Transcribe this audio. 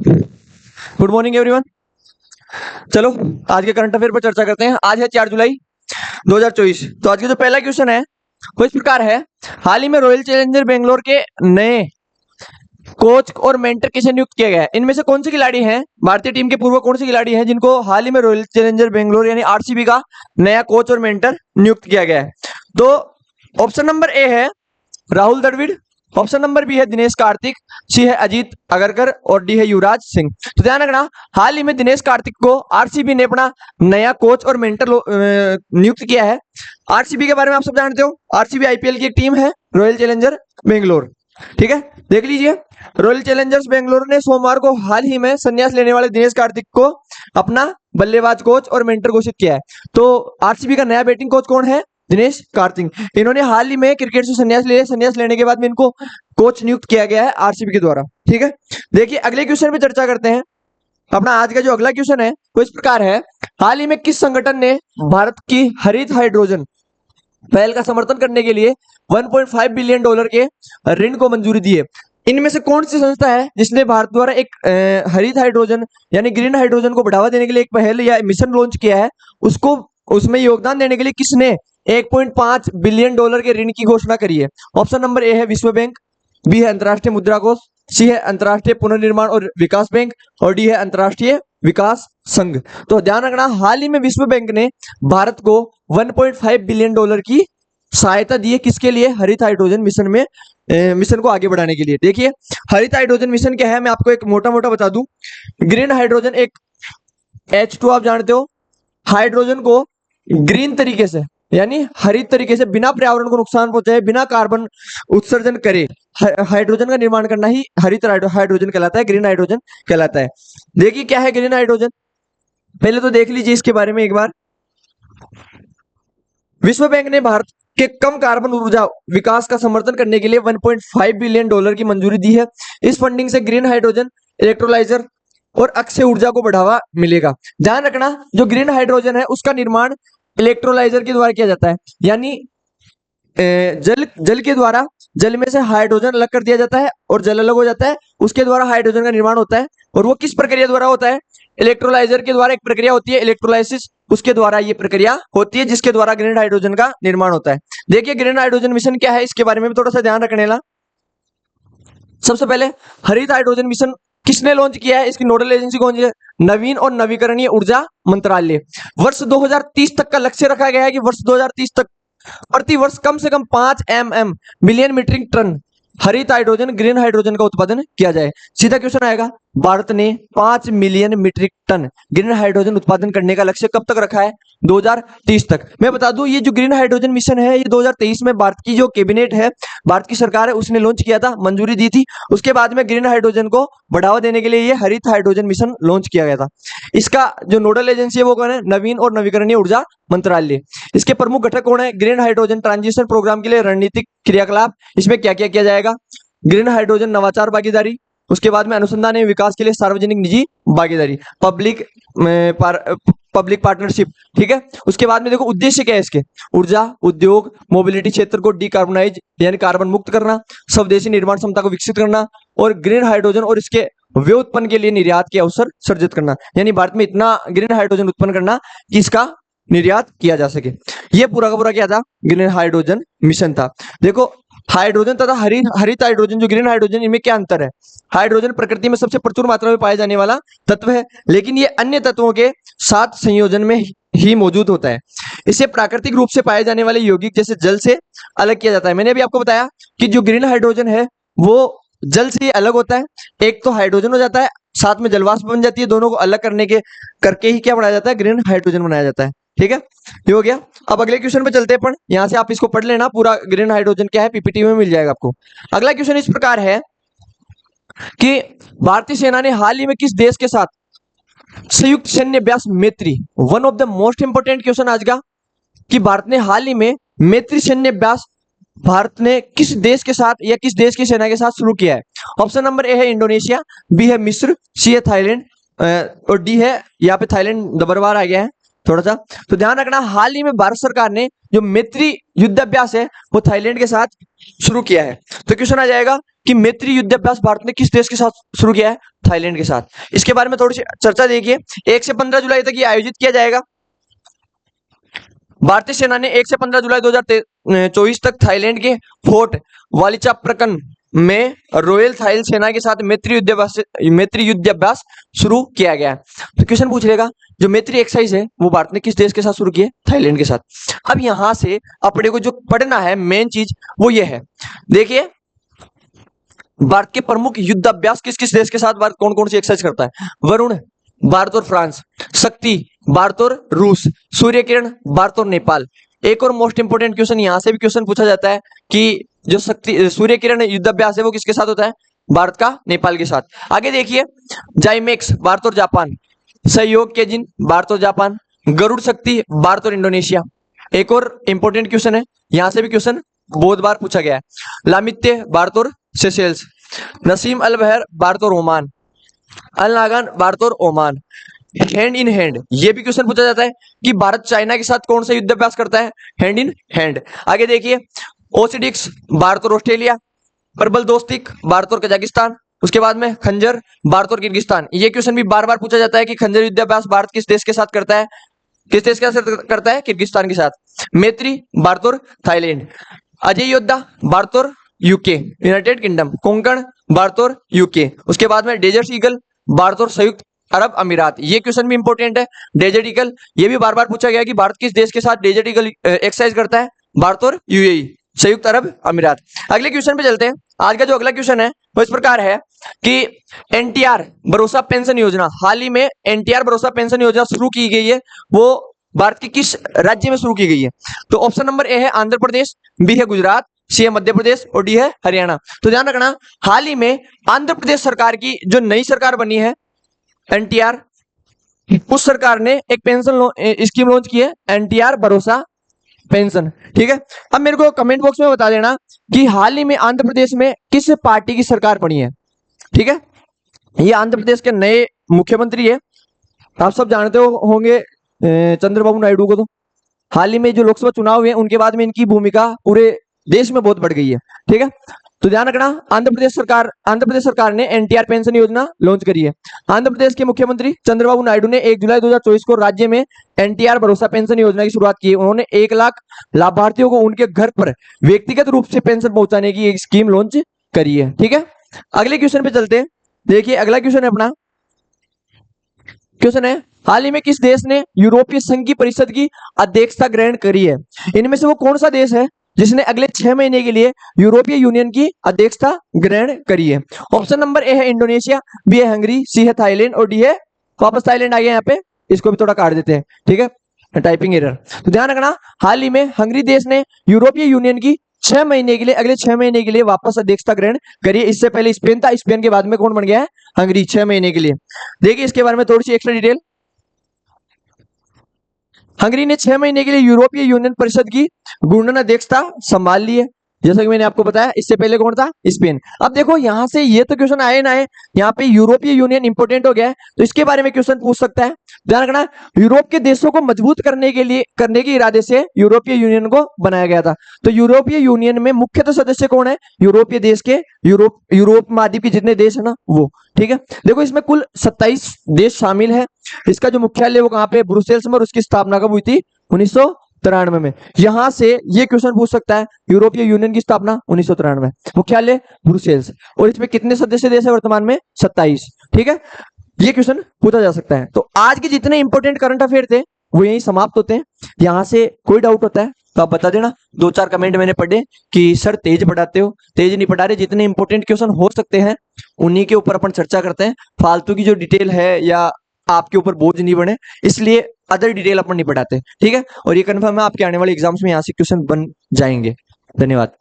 Good morning everyone. चलो आज के करंट अफेयर पर चर्चा करते हैं। आज है 4 जुलाई 2024। तो आज का जो पहला क्वेश्चन है वो इस प्रकार है, हाल ही में रॉयल चैलेंजर बेंगलोर के नए कोच और मेंटर किसे नियुक्त किया गया है? इनमें से कौन से खिलाड़ी हैं, भारतीय टीम के पूर्व कौन से खिलाड़ी हैं जिनको हाल ही में रॉयल चैलेंजर बेंगलोर यानी आरसीबी का नया कोच और मेंटर नियुक्त किया गया है? तो ऑप्शन नंबर ए है Rahul Dravid, option number B है दिनेश कार्तिक, सी है अजीत अगरकर और डी है युवराज सिंह। तो ध्यान रखना, हाल ही में दिनेश कार्तिक को आरसीबी ने अपना नया कोच और मेंटर नियुक्त किया है। आरसीबी के बारे में आप सब जानते हो, आरसीबी आईपीएल की एक टीम है रॉयल चैलेंजर बेंगलोर। ठीक है, देख लीजिए, रॉयल चैलेंजर्स बेंगलोर ने सोमवार को हाल ही में संन्यास लेने वाले दिनेश कार्तिक को अपना बल्लेबाज कोच और मेंटर घोषित किया है। तो आरसीबी का नया बैटिंग कोच कौन है? दिनेश कार्तिक। इन्होंने हाल ही में क्रिकेट से संन्यास लिया, संन्यास लेने के बाद में इनको कोच नियुक्त किया गया है आरसीबी के द्वारा। ठीक है, देखिए अगले क्वेश्चन पे चर्चा करते हैं। अपना आज का जो अगला क्वेश्चन है वो इस प्रकार है, हाल ही में किस संगठन ने भारत की हरित हाइड्रोजन पहल का समर्थन करने के लिए 1.5 बिलियन डॉलर के ऋण को मंजूरी दी है? इनमें से कौन सी संस्था है जिसने भारत द्वारा एक हरित हाइड्रोजन यानी ग्रीन हाइड्रोजन को बढ़ावा देने के लिए एक पहल या मिशन लॉन्च किया है? उसको उसमें योगदान देने के लिए किसने 1.5 बिलियन डॉलर के ऋण की घोषणा करी है? ऑप्शन नंबर ए है विश्व बैंक, बी है अंतर्राष्ट्रीय मुद्रा कोष, सी है अंतर्राष्ट्रीय पुनर्निर्माण और विकास बैंक और डी है अंतर्राष्ट्रीय विकास संघ। तो ध्यान रखना, हाल ही में विश्व बैंक ने भारत को 1.5 बिलियन डॉलर की सहायता दी है। किसके लिए? हरित हाइड्रोजन मिशन में, मिशन को आगे बढ़ाने के लिए। देखिए हरित हाइड्रोजन मिशन क्या है, मैं आपको एक मोटा मोटा बता दूं। ग्रीन हाइड्रोजन एक H2 आप जानते हो, हाइड्रोजन को ग्रीन तरीके से यानी हरित तरीके से बिना पर्यावरण को नुकसान पहुंचाए, बिना कार्बन उत्सर्जन करे हाइड्रोजन का निर्माण करना ही हरित हाइड्रोजन कहलाता है, ग्रीन हाइड्रोजन कहलाता है। देखिए क्या है ग्रीन हाइड्रोजन, पहले तो देख लीजिए इसके बारे में एक बार। विश्व बैंक ने भारत के कम कार्बन ऊर्जा विकास का समर्थन करने के लिए 1.5 बिलियन डॉलर की मंजूरी दी है। इस फंडिंग से ग्रीन हाइड्रोजन, इलेक्ट्रोलाइजर और अक्षय ऊर्जा को बढ़ावा मिलेगा। ध्यान रखना, जो ग्रीन हाइड्रोजन है उसका निर्माण इलेक्ट्रोलाइजर के द्वारा किया जाता है, यानी जल के द्वारा जल में से हाइड्रोजन अलग कर दिया जाता है और जल अलग हो जाता है, उसके द्वारा हाइड्रोजन का निर्माण होता है। और वो किस प्रक्रिया द्वारा होता है? इलेक्ट्रोलाइजर के द्वारा एक प्रक्रिया होती है इलेक्ट्रोलाइसिस, उसके द्वारा ये प्रक्रिया होती है जिसके द्वारा ग्रीन हाइड्रोजन का निर्माण होता है। देखिए ग्रीन हाइड्रोजन मिशन क्या है, इसके बारे में भी थोड़ा सा ध्यान रखने ला। सबसे पहले हरित हाइड्रोजन मिशन किसने लॉन्च किया है? इसकी नोडल एजेंसी कौन सी है? नवीन और नवीकरणीय ऊर्जा मंत्रालय। वर्ष 2030 तक का लक्ष्य रखा गया है कि वर्ष 2030 तक प्रति वर्ष कम से कम 5 बिलियन मीट्रिक टन हरित हाइड्रोजन, ग्रीन हाइड्रोजन का उत्पादन किया जाए। सीधा क्वेश्चन आएगा, भारत ने 5 million metric tonne green hydrogen उत्पादन करने का लक्ष्य कब तक रखा है? 2030 तक। मैं बता दूं, ये जो ग्रीन हाइड्रोजन मिशन है ये 2023 में भारत की जो कैबिनेट है, भारत की सरकार है, उसने लॉन्च किया था, मंजूरी दी थी। उसके बाद में ग्रीन हाइड्रोजन को बढ़ावा देने के लिए ये हरित हाइड्रोजन मिशन लॉन्च किया गया था। इसका जो नोडल एजेंसी है वो कौन है? नवीन और नवीकरणीय ऊर्जा मंत्रालय। इसके प्रमुख घटक कौन है? ग्रीन हाइड्रोजन ट्रांजिशन प्रोग्राम के लिए रणनीतिक क्रियाकलाप, इसमें क्या क्या किया जाएगा? ग्रीन हाइड्रोजन नवाचार भागीदारी, उसके बाद में अनुसंधान एवं विकास के लिए सार्वजनिक निजी भागीदारी, पब्लिक पार्टनरशिप। ठीक है, उसके बाद में देखो उद्देश्य क्या है इसके? ऊर्जा, उद्योग, मोबिलिटी क्षेत्र को डीकार्बोनाइज यानी कार्बन मुक्त करना, स्वदेशी निर्माण क्षमता को विकसित करना और ग्रीन हाइड्रोजन और इसके व्युत्पन्न के लिए निर्यात के अवसर सृजित करना। यानी भारत में इतना ग्रीन हाइड्रोजन उत्पन्न करना कि इसका निर्यात किया जा सके। ये पूरा का पूरा क्या था? ग्रीन हाइड्रोजन मिशन था। देखो हाइड्रोजन तथा हरित हाइड्रोजन, जो ग्रीन हाइड्रोजन, इनमें क्या अंतर है? हाइड्रोजन प्रकृति में सबसे प्रचुर मात्रा में पाया जाने वाला तत्व है, लेकिन ये अन्य तत्वों के साथ संयोजन में ही मौजूद होता है। इसे प्राकृतिक रूप से पाए जाने वाले यौगिक जैसे जल से अलग किया जाता है। मैंने अभी आपको बताया कि जो ग्रीन हाइड्रोजन है वो जल से अलग होता है। एक तो हाइड्रोजन हो जाता है, साथ में जलवाष्प बन जाती है, दोनों को अलग करके ही क्या बनाया जाता है? ग्रीन हाइड्रोजन बनाया जाता है। ठीक है, ये हो गया। अब अगले क्वेश्चन पे चलते हैं, पण यहां से आप इसको पढ़ लेना, पूरा ग्रीन हाइड्रोजन क्या है पीपीटी में मिल जाएगा आपको। अगला क्वेश्चन इस प्रकार है कि भारतीय सेना ने हाल ही में किस देश के साथ संयुक्त सैन्य अभ्यास मैत्री, one of the most important question आज का, कि भारत ने हाल ही में मैत्री सैन्य अभ्यास भारत ने किस देश के साथ या किस देश की सेना के साथ शुरू किया है? ऑप्शन नंबर ए है इंडोनेशिया, बी है मिस्र, सी है थाईलैंड और डी है, यहाँ पे थाईलैंड दबरबार आ गया है थोड़ा सा। तो ध्यान रखना, हाल ही में भारत सरकार ने जो मैत्री युद्ध अभ्यास है वो थाईलैंड के साथ शुरू किया है। तो क्वेश्चन आ जाएगा कि मैत्री युद्धाभ्यास भारत ने किस देश के साथ शुरू किया है? थाईलैंड के साथ। इसके बारे में थोड़ी सी चर्चा देखिए। 1 से 15 जुलाई तक ये आयोजित किया जाएगा। भारतीय सेना ने 1 से 15 जुलाई 2024 तक थाईलैंड के फोर्ट वालिचाप्रकन में रॉयल थाई सेना के साथ मैत्री युद्धाभ्यास शुरू किया गया। तो क्वेश्चन पूछ लेगा, जो मैत्री एक्सरसाइज है वो भारत ने किस देश के साथ शुरू की है? थाईलैंड के साथ। अब यहां से अपने को जो पढ़ना है मेन चीज वो ये है, देखिए भारत के प्रमुख युद्धाभ्यास किस किस देश के साथ भारत कौन कौन सी एक्सरसाइज करता है? वरुण भारत और फ्रांस, शक्ति भारत और रूस, सूर्य किरण भारत और नेपाल। एक और मोस्ट इंपोर्टेंट क्वेश्चन यहां से भी क्वेश्चन पूछा जाता है कि जो सूर्य किरण युद्धाभ्यास है वो किसके साथ होता है? भारत का नेपाल के साथ। आगे देखिए, जाइमेक्स भारत और जापान, सहयोग के जिन भारत और जापान, गरुड़ शक्ति भारत और इंडोनेशिया। एक और इंपोर्टेंट क्वेश्चन है, यहां से भी क्वेश्चन बहुत बार पूछा गया है, लामित्य भारत और सेशेल्स, नसीम अल बहर भारत और ओमान, अल नागान भारत और ओमान। हैंड इन हैंड, ये भी क्वेश्चन पूछा जाता है कि भारत चाइना के साथ कौन सा युद्धाभ्यास करता है? Hand in hand. आगे देखिए, ओसिडिक्स भारत और ऑस्ट्रेलिया, प्रबल दोस्तिक भारत और कजाकिस्तान, उसके बाद में खंजर भारत और किर्गिस्तान। ये क्वेश्चन भी बार बार पूछा जाता है कि खंजर युद्धाभ्यास भारत किस देश के साथ करता है? किस देश के साथ करता है? किर्गिस्तान के साथ। मैत्री भारत और थाईलैंड, अजय योद्धा भारत और UK, United kingdom, Konkan Bharat और यूके। उसके बाद में डेजर्ट ईगल भारत और संयुक्त अरब अमीरात। ये क्वेश्चन भी इंपॉर्टेंट है, डेजर्ट ईगल। ये भी बार बार पूछा गया कि भारत किस देश के साथ डेजर्ट ईगल एक्सरसाइज करता है? भारत और यूएई, संयुक्त अरब अमीरात। अगले क्वेश्चन पे चलते हैं। आज का जो अगला क्वेश्चन है वो इस प्रकार है कि एनटीआर भरोसा पेंशन योजना, हाल ही में एनटीआर भरोसा पेंशन योजना शुरू की गई है, वो भारत के किस राज्य में शुरू की गई है? तो ऑप्शन नंबर ए है आंध्र प्रदेश, बी है गुजरात, सी है मध्य प्रदेश और डी है हरियाणा। तो ध्यान रखना, हाल ही में आंध्र प्रदेश सरकार की जो नई सरकार बनी है एनटीआर, उस सरकार ने एक पेंशन स्कीम लॉन्च की है, एनटीआर भरोसा पेंशन। ठीक है, अब मेरे को कमेंट बॉक्स में बता देना कि हाल ही में आंध्र प्रदेश में किस पार्टी की सरकार बनी है। ठीक है, ये आंध्र प्रदेश के नए मुख्यमंत्री है, आप सब जानते होंगे चंद्रबाबू नायडू को। तो हाल ही में जो लोकसभा चुनाव हुए उनके बाद में इनकी भूमिका पूरे देश में बहुत बढ़ गई है। ठीक है, तो ध्यान रखना, आंध्र प्रदेश सरकार ने एनटीआर पेंशन योजना लॉन्च करी है। आंध्र प्रदेश के मुख्यमंत्री चंद्रबाबू नायडू ने 1 जुलाई 2024 को राज्य में एनटीआर भरोसा पेंशन योजना की शुरुआत की है। उन्होंने 1 लाख लाभार्थियों को उनके घर पर व्यक्तिगत रूप से पेंशन पहुंचाने की एक स्कीम लॉन्च करी है। ठीक है, अगले क्वेश्चन पे चलते हैं। देखिए अगला क्वेश्चन है अपना, क्वेश्चन है हाल ही में किस देश ने यूरोपीय संघ की परिषद की अध्यक्षता ग्रहण करी है? इनमें से वो कौन सा देश है जिसने अगले 6 महीने के लिए यूरोपीय यूनियन की अध्यक्षता ग्रहण करी है? ऑप्शन नंबर ए है इंडोनेशिया, बी है हंगरी, सी है थाईलैंड और डी है, वापस थाईलैंड आ गया यहाँ पे, इसको भी थोड़ा काट देते हैं। ठीक है, टाइपिंग एरर। तो ध्यान रखना, हाल ही में हंगरी देश ने यूरोपीय यूनियन की 6 महीने के लिए, अगले 6 महीने के लिए वापस अध्यक्षता ग्रहण करी है। इससे पहले स्पेन था, स्पेन के बाद में कौन बन गया है? हंगरी, 6 महीने के लिए। देखिए इसके बारे में थोड़ी सी एक्स्ट्रा डिटेल, हंगरी ने 6 महीने के लिए यूरोपीय यूनियन परिषद की घूर्णन अध्यक्षता संभाल ली है, जैसा कि मैंने आपको बताया। इससे पहले कौन था? स्पेन। अब देखो यहां से ये तो क्वेश्चन आए ना है, यहाँ पे यूरोपीय यूनियन इंपोर्टेंट हो गया है, तो इसके बारे में क्वेश्चन पूछ सकता है। ध्यान रखना, यूरोप के देशों को मजबूत करने के इरादे से यूरोपीय यूनियन को बनाया गया था। तो यूरोपीय यूनियन में मुख्यतः सदस्य कौन है? यूरोपीय देश के, यूरोप महाद्वीप के जितने देश है ना वो। ठीक है, देखो इसमें कुल 27 देश शामिल है। इसका जो मुख्यालय वो कहाँ पे? ब्रुसेल्स में, और उसकी स्थापना कब हुई थी? 1993 में। यहां से ये क्वेश्चन पूछ सकता है, यूरोपीय यूनियन की स्थापना 1993, मुख्यालय ब्रुसेल्स, और इसमें कितने सदस्य देश है वर्तमान में? 27। ठीक है, ये क्वेश्चन पूछा जा सकता है। तो आज के जितने इंपोर्टेंट करंट अफेयर थे वो यही समाप्त होते हैं। यहां से कोई डाउट होता है तो आप बता देना। 2-4 कमेंट मैंने पढ़े कि सर तेज पढ़ाते हो, तेज नहीं पढ़ा रहे, जितने इंपोर्टेंट क्वेश्चन हो सकते हैं उन्हीं के ऊपर अपन चर्चा करते हैं। फालतू की जो डिटेल है या आपके ऊपर बोझ नहीं बने, इसलिए अदर डिटेल अपन नहीं पढ़ाते। ठीक है, और ये कंफर्म है आपके आने वाले एग्जाम्स में यहाँ से क्वेश्चन बन जाएंगे। धन्यवाद।